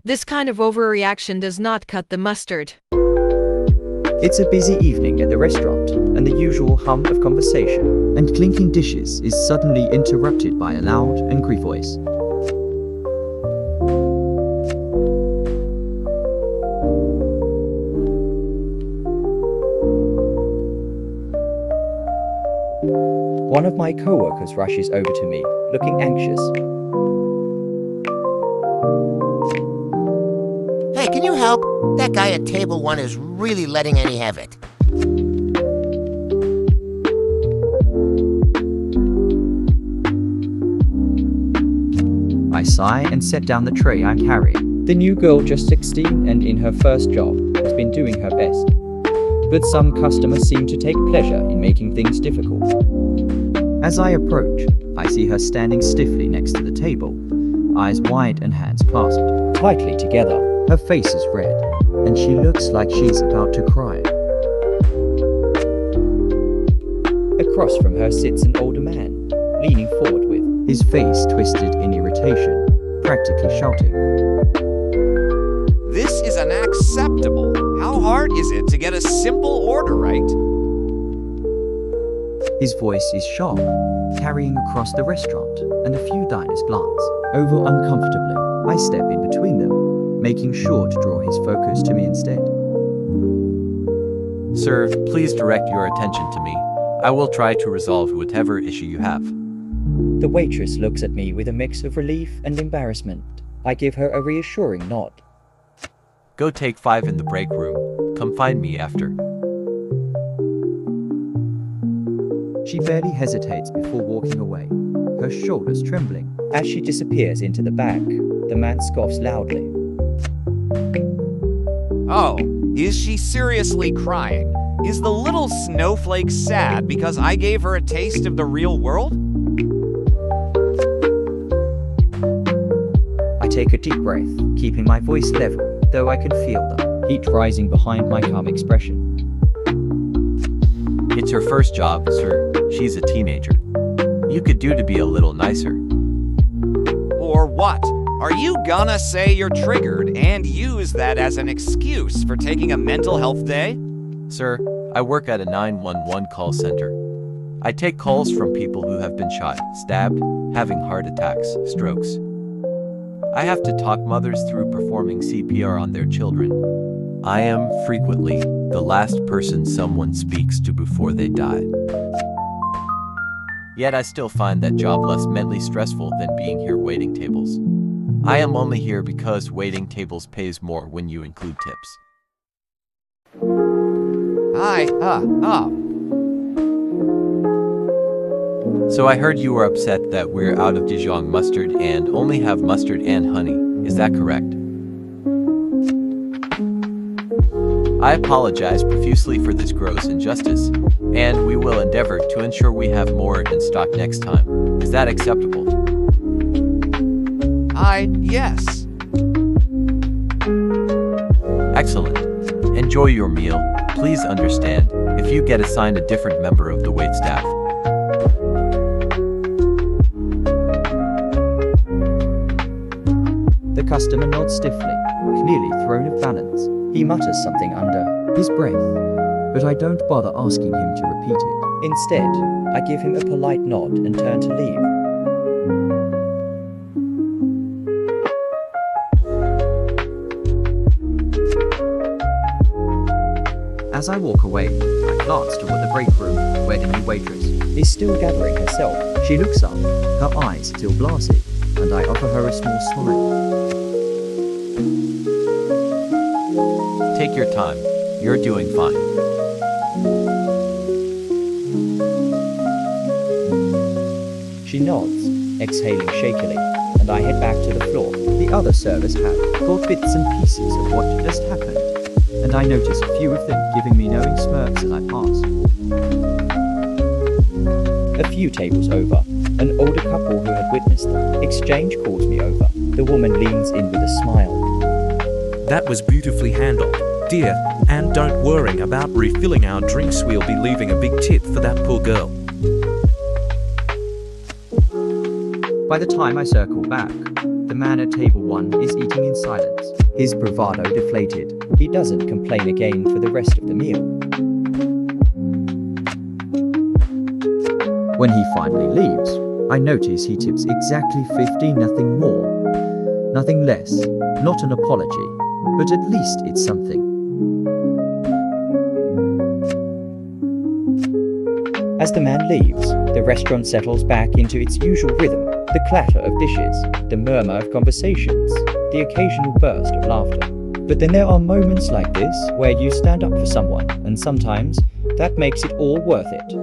This kind of overreaction does not cut the mustard. It's a busy evening at the restaurant, and the usual hum of conversation and clinking dishes is suddenly interrupted by a loud, angry voice. One of my co-workers rushes over to me, looking anxious. Hey, can you help? That guy at table 1 is really letting Annie have it. I sigh and set down the tray I'm carrying. The new girl, just 16 and in her first job, has been doing her best. But some customers seem to take pleasure in making things difficult. As I approach, I see her standing stiffly next to the table, eyes wide and hands clasped tightly together. Her face is red, and she looks like she's about to cry. Across from her sits an older man, leaning forward with his face twisted in irritation, practically shouting. This is unacceptable. How hard is it to get a simple order right? His voice is sharp, carrying across the restaurant, and a few diners glance over uncomfortably. I step in between them, making sure to draw his focus to me instead. Sir, please direct your attention to me. I will try to resolve whatever issue you have. The waitress looks at me with a mix of relief and embarrassment. I give her a reassuring nod. Go take 5 in the break room. Come find me after. She barely hesitates before walking away, her shoulders trembling. As she disappears into the back, the man scoffs loudly. Oh, is she seriously crying? Is the little snowflake sad because I gave her a taste of the real world? I take a deep breath, keeping my voice level, though I can feel the heat rising behind my calm expression. It's her first job, sir. She's a teenager. You could do to be a little nicer. Or what? Are you gonna say you're triggered and use that as an excuse for taking a mental health day? Sir, I work at a 911 call center. I take calls from people who have been shot, stabbed, having heart attacks, strokes. I have to talk mothers through performing CPR on their children. I am, frequently, the last person someone speaks to before they die. Yet I still find that job less mentally stressful than being here waiting tables. I am only here because waiting tables pays more when you include tips. So I heard you were upset that we're out of Dijon mustard and only have mustard and honey. Is that correct? I apologize profusely for this gross injustice, and we will endeavor to ensure we have more in stock next time. Is that acceptable? Yes. Excellent. Enjoy your meal. Please understand if you get assigned a different member of the wait staff. The customer nods stiffly, clearly thrown off balance. He mutters something under his breath, but I don't bother asking him to repeat it. Instead, I give him a polite nod and turn to leave. As I walk away, I glance toward the break room, where the new waitress is still gathering herself. She looks up, her eyes still glassy, and I offer her a small smile. Take your time. You're doing fine. She nods, exhaling shakily, and I head back to the floor. The other servers have got bits and pieces of what just happened, and I notice a few of them giving me knowing smirks as I pass. A few tables over, an older couple who had witnessed the exchange calls me over. The woman leans in with a smile. That was beautifully handled, dear, and don't worry about refilling our drinks. We'll be leaving a big tip for that poor girl. By the time I circle back, the man at table 1 is eating in silence, his bravado deflated. He doesn't complain again for the rest of the meal. When he finally leaves, I notice he tips exactly 50, nothing more, nothing less, not an apology, but at least it's something. As the man leaves, the restaurant settles back into its usual rhythm, the clatter of dishes, the murmur of conversations, the occasional burst of laughter. But then there are moments like this where you stand up for someone, and sometimes that makes it all worth it.